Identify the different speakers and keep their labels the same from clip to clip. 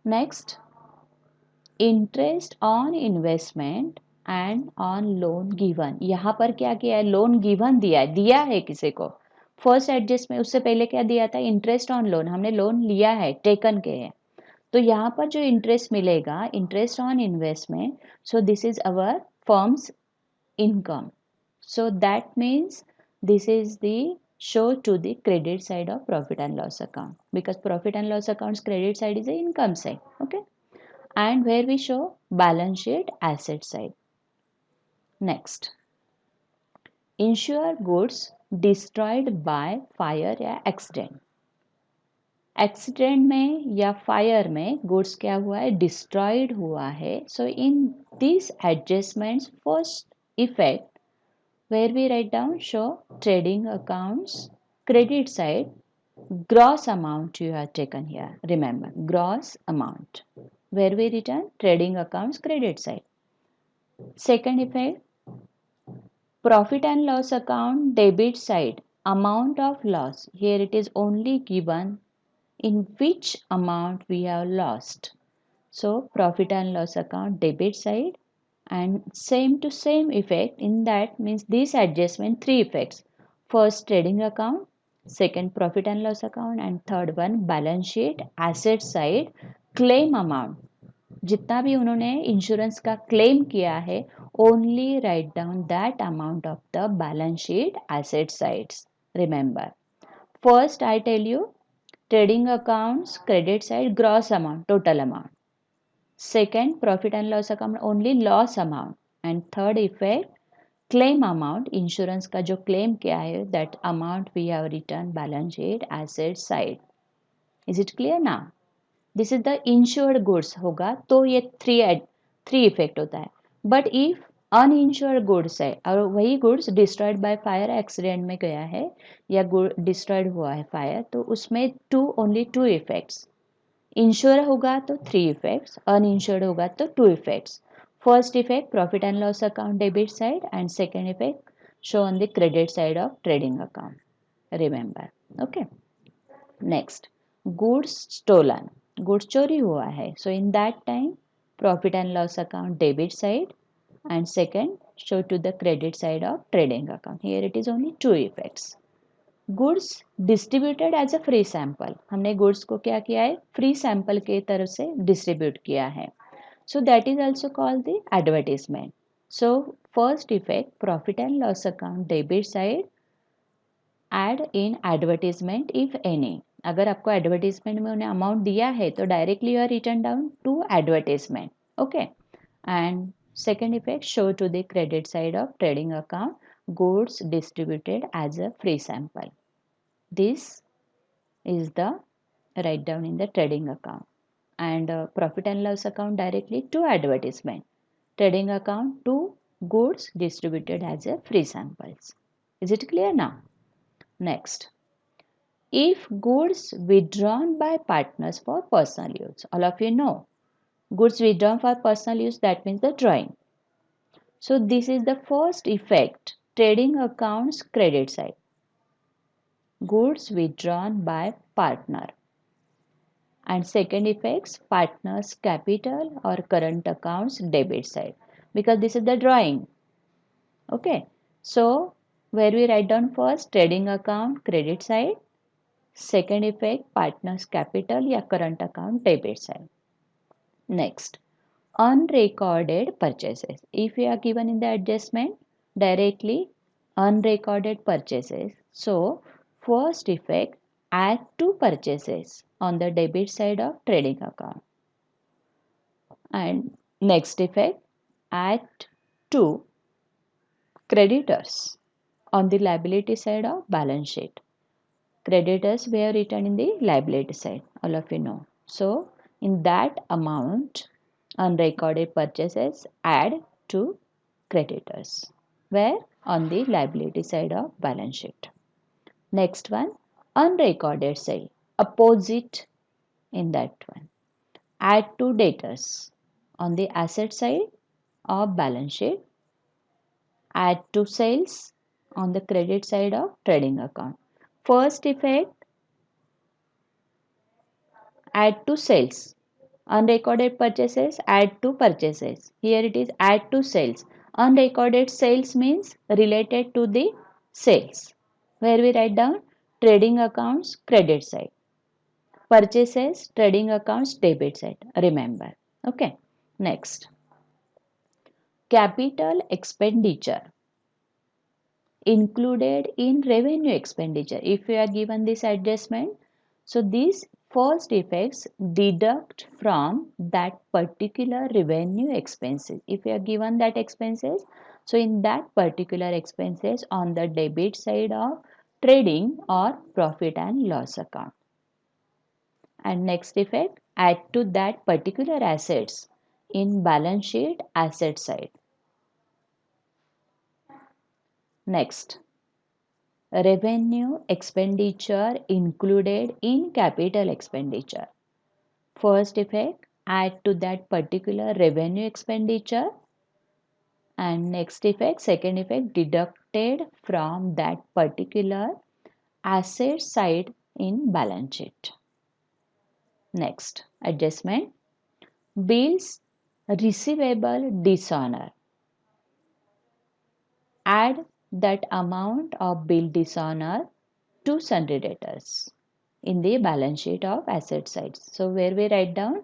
Speaker 1: Next, interest on investment and on loan given. यहाँ पर क्या किया है, लोन गिवन दिया है किसी को। फर्स्ट एडजस्टमेंट, उससे पहले क्या दिया था, इंटरेस्ट ऑन लोन, हमने लोन लिया है, टेकन के है। तो यहाँ पर जो इंटरेस्ट मिलेगा, interest on investment, so this is our firms income. So that means this is the show to the credit side of profit and loss account, because profit and loss account's credit side is the income side. Okay, and where we show balance sheet asset side. Next, insure goods destroyed by fire या accident. Accident में या fire में goods क्या हुआ है, destroyed हुआ है. So in this adjustments first effect, where we write down show trading accounts credit side, gross amount you have taken here, remember gross amount, where we return trading accounts credit side. Second effect, profit and loss account debit side, amount of loss, here it is only given in which amount we have lost. So profit and loss account debit side, and same to same effect in that means this adjustment three effects. First trading account, second profit and loss account, and third one balance sheet asset side claim amount. जितना भी उन्होंने insurance का claim किया है, only write down that amount of the balance sheet asset sides. Remember, first I tell you trading accounts credit side gross amount, total amount. Second, profit and loss account only loss amount. And third effect, claim amount, insurance का जो claim किया है, that amount we have written balance sheet asset side. Is it clear now? This is the insured goods होगा तो ये three effect होता है. But if uninsured goods है और वही goods destroyed by fire accident में गया है या destroyed हुआ है fire, तो उसमें only two effects. इंश्योर होगा तो थ्री इफेक्ट्स, अनइंश्योर्ड होगा तो two effects. First effect profit and loss account debit side, and second effect show on the credit side of trading account. Remember. Okay. Next, goods stolen, goods चोरी हुआ है. So in that time profit and loss account debit side, and second show to the credit side of trading account. Here it is only two effects. Goods distributed as a free sample, हमने goods को क्या किया है, free sample के तरफ से distribute किया है. So that is also called the advertisement. So first effect profit and loss account debit side add in advertisement if any. अगर आपको एडवर्टीजमेंट में उन्हें अमाउंट दिया है तो directly you are return down to advertisement. Okay. And second effect show to the credit side of trading account goods distributed as a free sample. This is the write down in the trading account, and profit and loss account directly to advertisement, trading account to goods distributed as a free samples. Is it clear now? Next, if goods withdrawn by partners for personal use, all of you know goods withdrawn for personal use, that means the drawing. So this is the first effect, trading accounts credit side, goods withdrawn by partner, and second effects partners capital or current accounts debit side, because this is the drawing. Okay, so where we write down first trading account credit side, second effect partners capital या current account debit side. Next, unrecorded purchases. If we are given in the adjustment directly unrecorded purchases, so first effect add to purchases on the debit side of trading account, and next effect add to creditors on the liability side of balance sheet. Creditors were written in the liability side, all of you know. So in that amount unrecorded purchases add to creditors, where on the liability side of balance sheet. Next one, unrecorded sale, opposite in that one, add to debtors on the asset side of balance sheet, add to sales on the credit side of trading account. First effect, add to sales, Unrecorded purchases add to purchases. Here it is add to sales. Unrecorded sales means related to the sales. Where we write down trading accounts credit side. Purchases trading accounts debit side. Remember. Okay. Next. Capital expenditure included in revenue expenditure. If you are given this adjustment, so these first effects deduct from that particular revenue expenses. If you are given that expenses, so in that particular expenses on the debit side of trading or profit and loss account. And next effect, add to that particular assets in balance sheet asset side. Next, revenue expenditure included in capital expenditure. First effect, add to that particular revenue expenditure, and next effect, second effect, deducted from that particular asset side in balance sheet. Next, adjustment, bills receivable dishonor. Add that amount of bill dishonor to sundry debtors in the balance sheet of asset side. So where we write down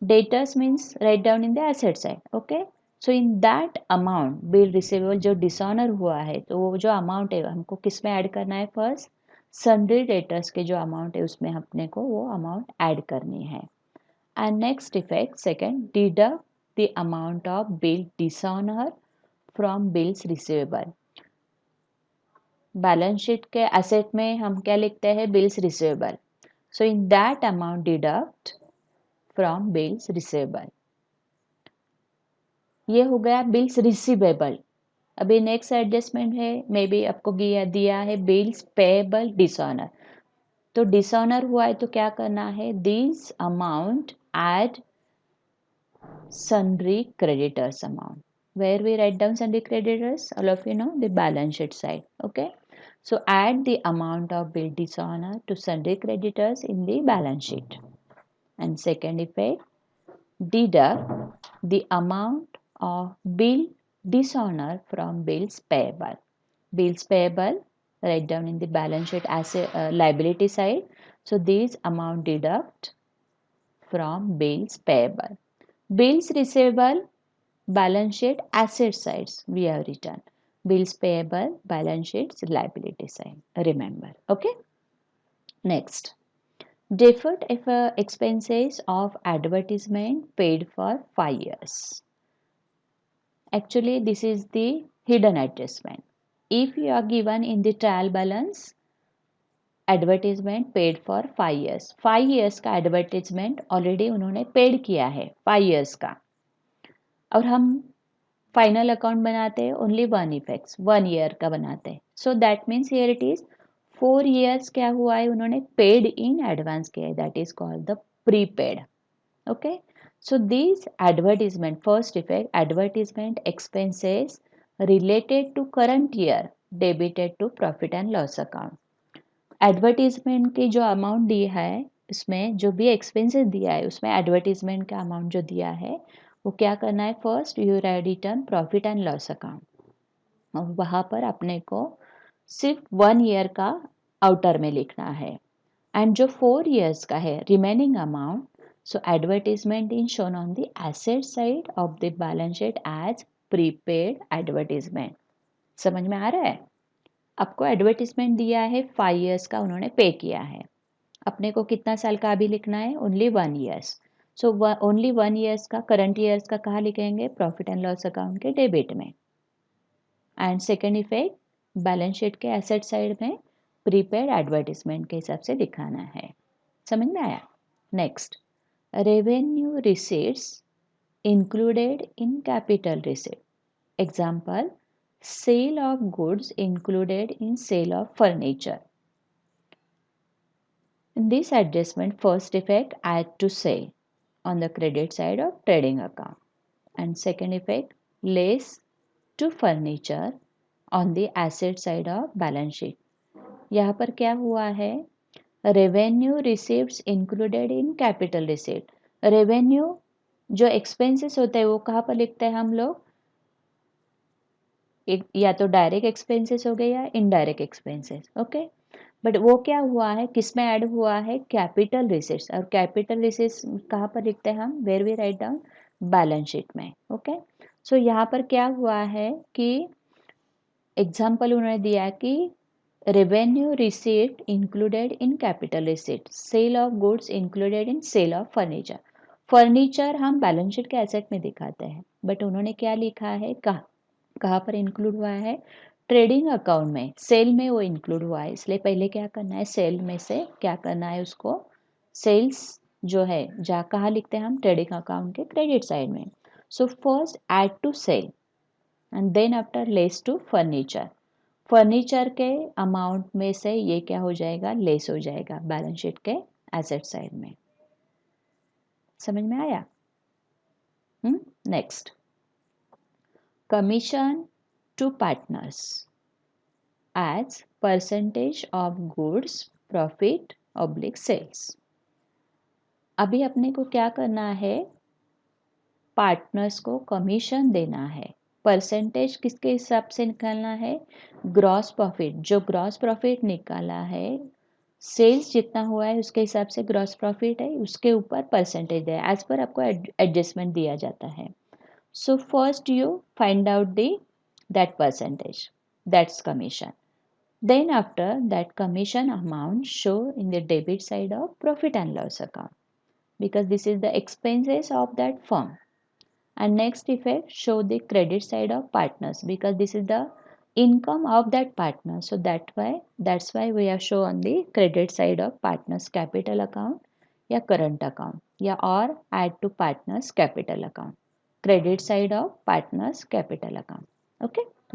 Speaker 1: debtors means write down in the asset side. Okay. So in that amount bill receivable जो dishonor हुआ है तो वो जो amount है हमको किस में ऐड करना है फर्स्ट sundry debtors के जो amount है उसमें अपने को वो amount ऐड करनी है. And next effect second deduct the amount of bill dishonor from bills receivable. Balance sheet के एसेट में हम क्या लिखते हैं bills receivable. So in that amount deduct from bills receivable. ये हो गया बिल्स रिसीवेबल. अभी नेक्स्ट एडजस्टमेंट है मे बी आपको दिया है बिल्स पेएबल डिसऑनर. तो डिसऑनर हुआ है तो क्या करना है this amount add sundry creditors amount. Where we write down sundry creditors, all of you know the balance sheet side. Okay, so add the amount of bill dishonor to sundry creditors in the balance sheet. And second effect, deduct the amount of bill dishonor from bills payable. Bills payable write down in the balance sheet as a liability side. So these amount deduct from bills payable. Bills receivable balance sheet asset sides we have written. Bills payable balance sheets liability side. Remember. Okay. Next, deferred expenses of advertisement paid for 5 years. Actually, this is the hidden adjustment. If you are given in the trial balance advertisement paid for 5 years, 5 years का advertisement already उन्होंने paid किया है 5 years का, और हम final account बनाते हैं only 1 effects 1 year का बनाते हैं. So that means here it is 4 years क्या हुआ है उन्होंने पेड इन एडवांस किया है, that is called the prepaid. Okay, so this advertisement first effect advertisement expenses related to current year debited to profit and loss account. Advertisement की जो amount दी है उसमें जो भी एक्सपेंसेस दिया है उसमें एडवर्टीजमेंट का अमाउंट जो दिया है वो क्या करना है first you return profit and loss account, और वहाँ पर अपने को सिर्फ 1 year का आउटर में लिखना है. एंड जो 4 years का है remaining amount, so advertisement in shown on the asset side of the balance sheet as prepaid advertisement. समझ में आ रहा है. आपको एडवर्टीजमेंट दिया है 5 years का उन्होंने पे किया है, अपने को कितना साल का अभी लिखना है only 1 years. So only 1 years का करंट ईयर्स का कहाँ लिखेंगे प्रॉफिट एंड लॉस अकाउंट के डेबिट में. And second effect balance sheet के एसेट साइड में प्रीपेड एडवर्टीजमेंट के हिसाब से दिखाना है. समझ में आया. Next, revenue receipts included in capital receipt. Example, sale of goods included in sale of furniture. In this adjustment, first effect add to sale on the credit side of trading account, and second effect less to furniture on the asset side of balance sheet. यहाँ पर क्या हुआ है revenue receipts included in capital receipt. Revenue जो expenses होते हैं वो कहाँ पर लिखते हैं हम लोग, या तो डायरेक्ट एक्सपेंसेस हो गए या इनडायरेक्ट एक्सपेंसेस, ओके। बट वो क्या हुआ है, किस में ऐड हुआ है, कैपिटल रिसीट्स। और कैपिटल रिसीट्स कहाँ पर लिखते हैं हम, where we write down, balance sheet में, ओके। सो यहाँ पर क्या हुआ है कि एग्जाम्पल उन्होंने दिया कि revenue receipt included in capital receipt, sale of goods included in sale of furniture. Furniture हम बैलेंस शीट के एसेट में दिखाते हैं, बट उन्होंने क्या लिखा है, कहाँ पर इंक्लूड हुआ है, ट्रेडिंग अकाउंट में, सेल में वो इंक्लूड हुआ है। इसलिए पहले क्या करना है, सेल में से क्या करना है, उसको सेल्स जो है जहाँ कहाँ लिखते हैं हम, ट्रेडिंग अकाउंट के क्रेडिट साइड में। So first add to sale and then after less to furniture. Furniture के अमाउंट में से ये क्या हो जाएगा, लेस हो जाएगा बैलेंस शीट के एसेट साइड में। समझ में आया? Next, commission to partners as percentage of goods profit oblique sales. अभी अपने को क्या करना है, पार्टनर्स को कमीशन देना है। परसेंटेज किसके हिसाब से निकालना है, ग्रॉस प्रॉफिट, जो ग्रॉस प्रॉफिट निकाला है, सेल्स जितना हुआ है उसके हिसाब से ग्रॉस प्रॉफिट है, उसके ऊपर परसेंटेज है, एज पर आपको एडजस्टमेंट दिया जाता है। So first you find out the that percentage, that's commission, then after that commission amount show in the debit side of profit and loss account, because this is the expenses of that firm. And next effect, show the credit side of partners, because this is the income of that partner, so that's why we have shown the credit side of partners capital account या current account या और add to partners capital account, credit side of partners capital account, okay.